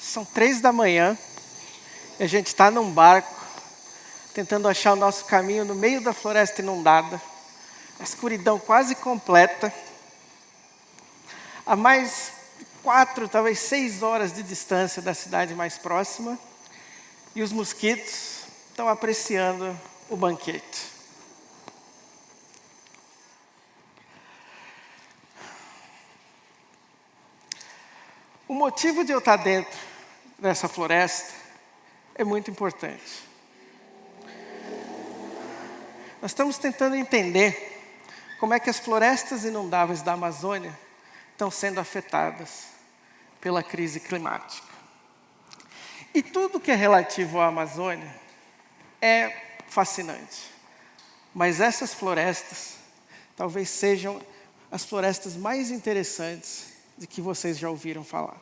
São 3 da manhã, e a gente está num barco, tentando achar o nosso caminho no meio da floresta inundada, a escuridão quase completa, a mais 4, talvez 6 horas de distância da cidade mais próxima, e os mosquitos estão apreciando o banquete. O motivo de eu estar dentro dessa floresta é muito importante. Nós estamos tentando entender como é que as florestas inundáveis da Amazônia estão sendo afetadas pela crise climática. E tudo que é relativo à Amazônia é fascinante. Mas essas florestas talvez sejam as florestas mais interessantes de que vocês já ouviram falar.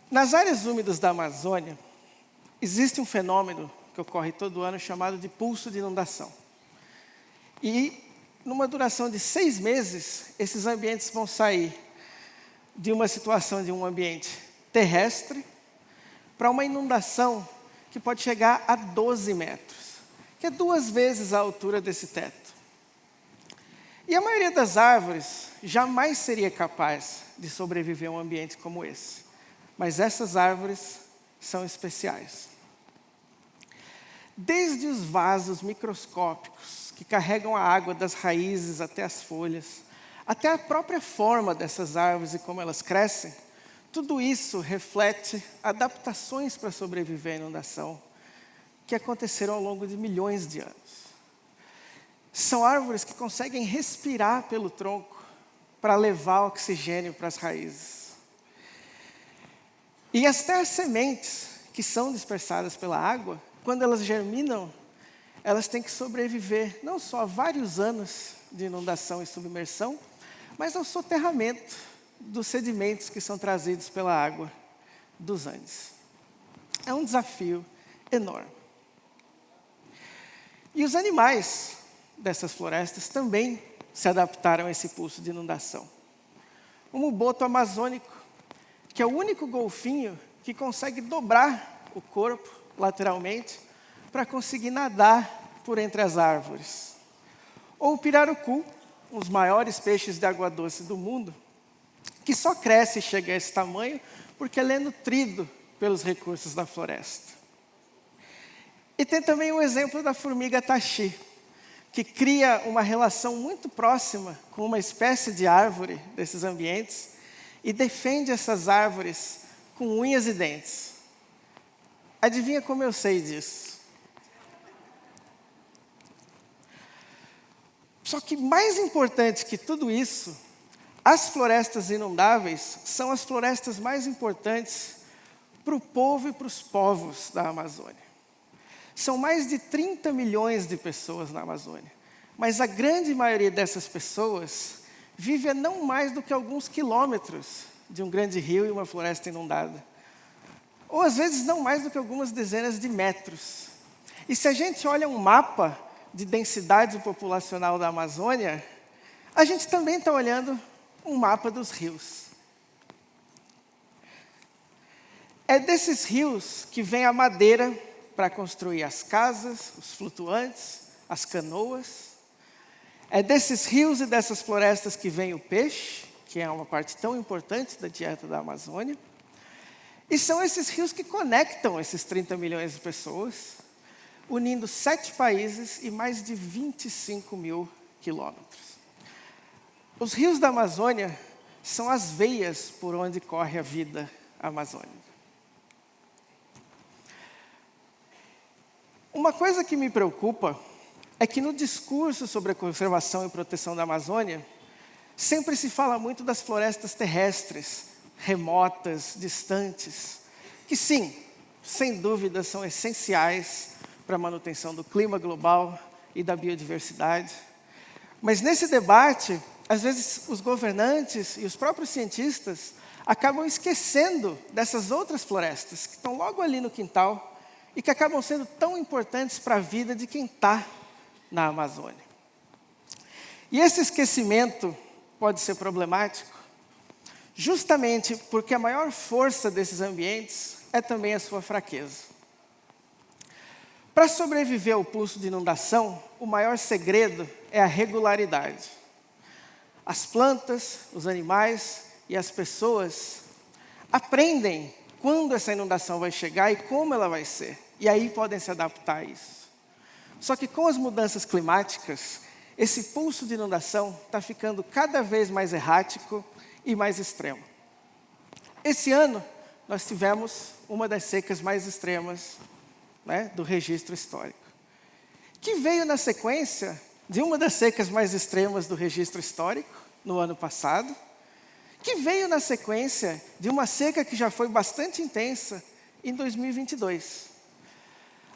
Nas áreas úmidas da Amazônia, existe um fenômeno que ocorre todo ano chamado de pulso de inundação. E, numa duração de 6 meses, esses ambientes vão sair de uma situação de um ambiente terrestre para uma inundação que pode chegar a 12 metros, que é 2 vezes a altura desse teto. E a maioria das árvores jamais seria capaz de sobreviver a um ambiente como esse. Mas essas árvores são especiais. Desde os vasos microscópicos que carregam a água das raízes até as folhas, até a própria forma dessas árvores e como elas crescem, tudo isso reflete adaptações para sobreviver à inundação que aconteceram ao longo de milhões de anos. São árvores que conseguem respirar pelo tronco para levar oxigênio para as raízes. E até as sementes que são dispersadas pela água, quando elas germinam, elas têm que sobreviver não só a vários anos de inundação e submersão, mas ao soterramento dos sedimentos que são trazidos pela água dos Andes. É um desafio enorme. E os animais dessas florestas também se adaptaram a esse pulso de inundação. O muboto amazônico, que é o único golfinho que consegue dobrar o corpo lateralmente para conseguir nadar por entre as árvores. Ou o pirarucu, um dos maiores peixes de água doce do mundo, que só cresce e chega a esse tamanho porque ele é nutrido pelos recursos da floresta. E tem também o exemplo da formiga taxi, que cria uma relação muito próxima com uma espécie de árvore desses ambientes e defende essas árvores com unhas e dentes. Adivinha como eu sei disso? Só que mais importante que tudo isso, as florestas inundáveis são as florestas mais importantes para o povo e para os povos da Amazônia. São mais de 30 milhões de pessoas na Amazônia, mas a grande maioria dessas pessoas vive a não mais do que alguns quilômetros de um grande rio e uma floresta inundada. Ou às vezes não mais do que algumas dezenas de metros. E se a gente olha um mapa de densidade populacional da Amazônia, a gente também está olhando um mapa dos rios. É desses rios que vem a madeira para construir as casas, os flutuantes, as canoas. É desses rios e dessas florestas que vem o peixe, que é uma parte tão importante da dieta da Amazônia. E são esses rios que conectam esses 30 milhões de pessoas, unindo 7 países e mais de 25 mil quilômetros. Os rios da Amazônia são as veias por onde corre a vida amazônica. Uma coisa que me preocupa é que no discurso sobre a conservação e proteção da Amazônia, sempre se fala muito das florestas terrestres, remotas, distantes, que sim, sem dúvida, são essenciais para a manutenção do clima global e da biodiversidade. Mas nesse debate, às vezes os governantes e os próprios cientistas acabam esquecendo dessas outras florestas que estão logo ali no quintal e que acabam sendo tão importantes para a vida de quem está na Amazônia. E esse esquecimento pode ser problemático, justamente porque a maior força desses ambientes é também a sua fraqueza. Para sobreviver ao pulso de inundação, o maior segredo é a regularidade. As plantas, os animais e as pessoas aprendem quando essa inundação vai chegar e como ela vai ser. E aí podem se adaptar a isso. Só que com as mudanças climáticas, esse pulso de inundação está ficando cada vez mais errático e mais extremo. Esse ano, nós tivemos uma das secas mais extremas, né, do registro histórico, que veio na sequência de uma das secas mais extremas do registro histórico, no ano passado, que veio na sequência de uma seca que já foi bastante intensa em 2022.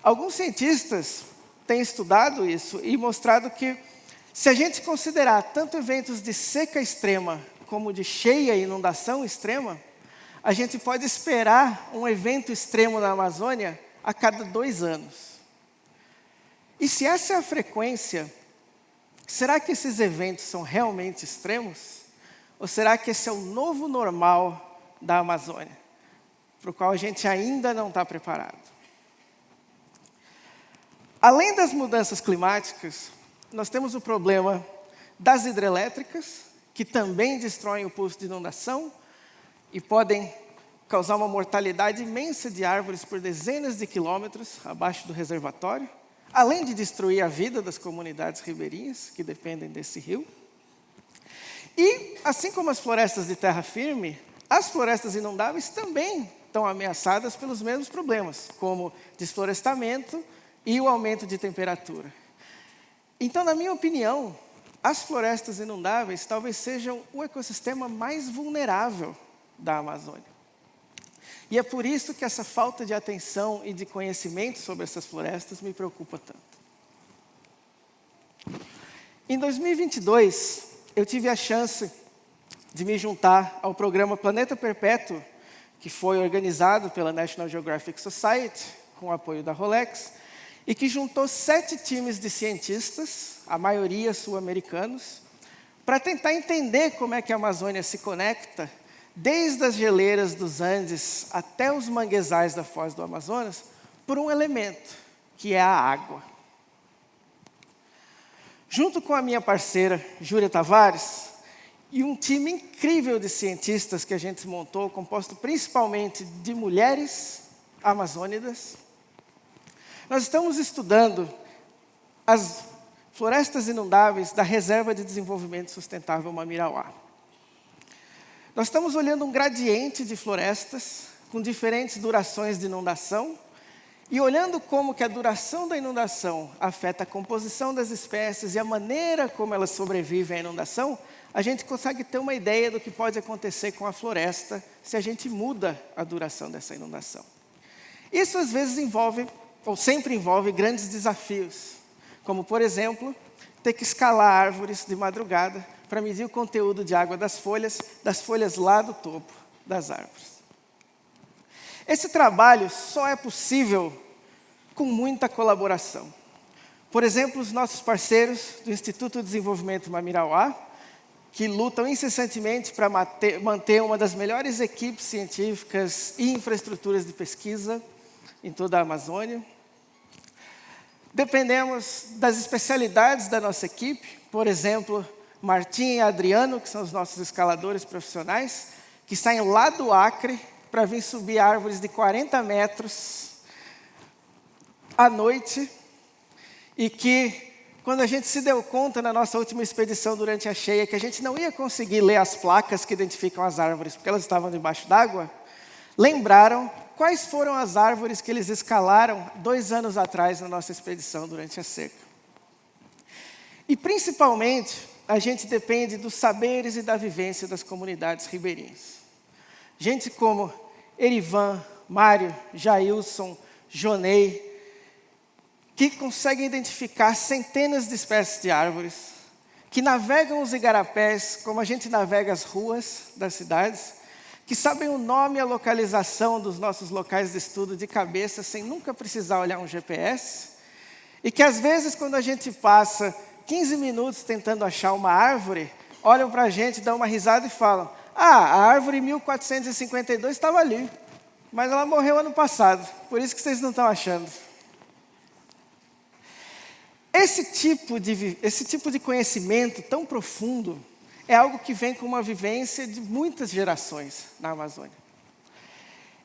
Alguns cientistas têm estudado isso e mostrado que, se a gente considerar tanto eventos de seca extrema como de cheia e inundação extrema, a gente pode esperar um evento extremo na Amazônia a cada 2 anos. E se essa é a frequência, será que esses eventos são realmente extremos? Ou será que esse é o novo normal da Amazônia, para o qual a gente ainda não está preparado? Além das mudanças climáticas, nós temos o problema das hidrelétricas, que também destroem o pulso de inundação e podem causar uma mortalidade imensa de árvores por dezenas de quilômetros abaixo do reservatório, além de destruir a vida das comunidades ribeirinhas que dependem desse rio. E, assim como as florestas de terra firme, as florestas inundáveis também estão ameaçadas pelos mesmos problemas, como desflorestamento e o aumento de temperatura. Então, na minha opinião, as florestas inundáveis talvez sejam o ecossistema mais vulnerável da Amazônia. E é por isso que essa falta de atenção e de conhecimento sobre essas florestas me preocupa tanto. Em 2022, eu tive a chance de me juntar ao programa Planeta Perpétuo, que foi organizado pela National Geographic Society, com o apoio da Rolex, e que juntou 7 times de cientistas, a maioria sul-americanos, para tentar entender como é que a Amazônia se conecta, desde as geleiras dos Andes até os manguezais da Foz do Amazonas, por um elemento, que é a água. Junto com a minha parceira, Júlia Tavares, e um time incrível de cientistas que a gente montou, composto principalmente de mulheres amazônidas, nós estamos estudando as florestas inundáveis da Reserva de Desenvolvimento Sustentável Mamirauá. Nós estamos olhando um gradiente de florestas com diferentes durações de inundação e olhando como que a duração da inundação afeta a composição das espécies e a maneira como elas sobrevivem à inundação, a gente consegue ter uma ideia do que pode acontecer com a floresta se a gente muda a duração dessa inundação. Isso às vezes envolve, ou sempre envolve, grandes desafios, como, por exemplo, ter que escalar árvores de madrugada para medir o conteúdo de água das folhas lá do topo das árvores. Esse trabalho só é possível com muita colaboração. Por exemplo, os nossos parceiros do Instituto de Desenvolvimento Mamirauá, que lutam incessantemente para manter uma das melhores equipes científicas e infraestruturas de pesquisa em toda a Amazônia. Dependemos das especialidades da nossa equipe, por exemplo, Martim e Adriano, que são os nossos escaladores profissionais, que saem lá do Acre para vir subir árvores de 40 metros à noite, e que, quando a gente se deu conta na nossa última expedição durante a cheia, que a gente não ia conseguir ler as placas que identificam as árvores, porque elas estavam debaixo d'água, lembraram quais foram as árvores que eles escalaram 2 anos atrás na nossa expedição durante a seca. E, principalmente, a gente depende dos saberes e da vivência das comunidades ribeirinhas. Gente como Erivan, Mário, Jailson, Jonei, que conseguem identificar centenas de espécies de árvores, que navegam os igarapés como a gente navega as ruas das cidades, que sabem o nome e a localização dos nossos locais de estudo de cabeça, sem nunca precisar olhar um GPS, e que às vezes, quando a gente passa 15 minutos tentando achar uma árvore, olham para a gente, dão uma risada e falam: ah, a árvore 1452 estava ali, mas ela morreu ano passado, por isso que vocês não estão achando. Esse tipo de conhecimento tão profundo é algo que vem com uma vivência de muitas gerações na Amazônia.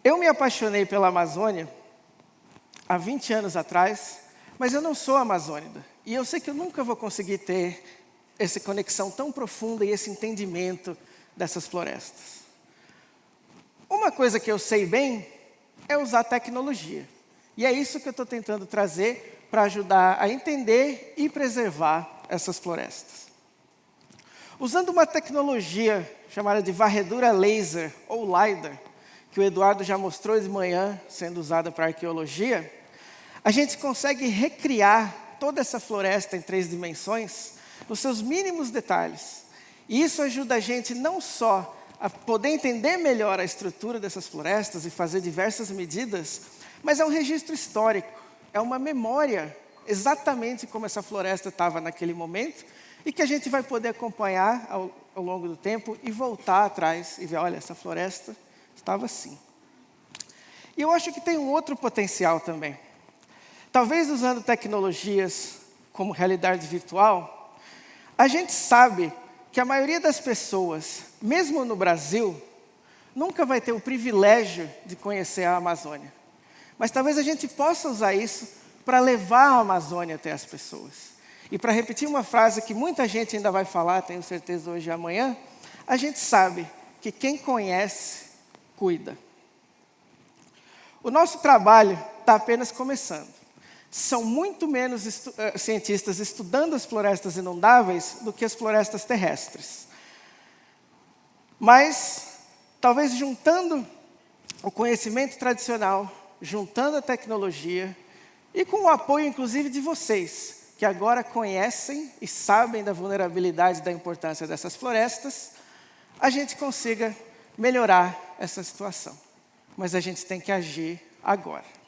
Eu me apaixonei pela Amazônia há 20 anos atrás, mas eu não sou amazônida. E eu sei que eu nunca vou conseguir ter essa conexão tão profunda e esse entendimento dessas florestas. Uma coisa que eu sei bem é usar tecnologia. E é isso que eu estou tentando trazer para ajudar a entender e preservar essas florestas. Usando uma tecnologia chamada de varredura laser, ou LiDAR, que o Eduardo já mostrou de manhã, sendo usada para arqueologia, a gente consegue recriar toda essa floresta em 3 dimensões, nos seus mínimos detalhes. E isso ajuda a gente não só a poder entender melhor a estrutura dessas florestas e fazer diversas medidas, mas é um registro histórico. É uma memória exatamente como essa floresta estava naquele momento e que a gente vai poder acompanhar ao longo do tempo e voltar atrás e ver, olha, essa floresta estava assim. E eu acho que tem um outro potencial também. Talvez usando tecnologias como realidade virtual, a gente sabe que a maioria das pessoas, mesmo no Brasil, nunca vai ter o privilégio de conhecer a Amazônia. Mas talvez a gente possa usar isso para levar a Amazônia até as pessoas. E para repetir uma frase que muita gente ainda vai falar, tenho certeza hoje e amanhã, a gente sabe que quem conhece, cuida. O nosso trabalho está apenas começando. São muito menos cientistas estudando as florestas inundáveis do que as florestas terrestres. Mas, talvez juntando o conhecimento tradicional, juntando a tecnologia e com o apoio, inclusive, de vocês, que agora conhecem e sabem da vulnerabilidade e da importância dessas florestas, a gente consiga melhorar essa situação. Mas a gente tem que agir agora.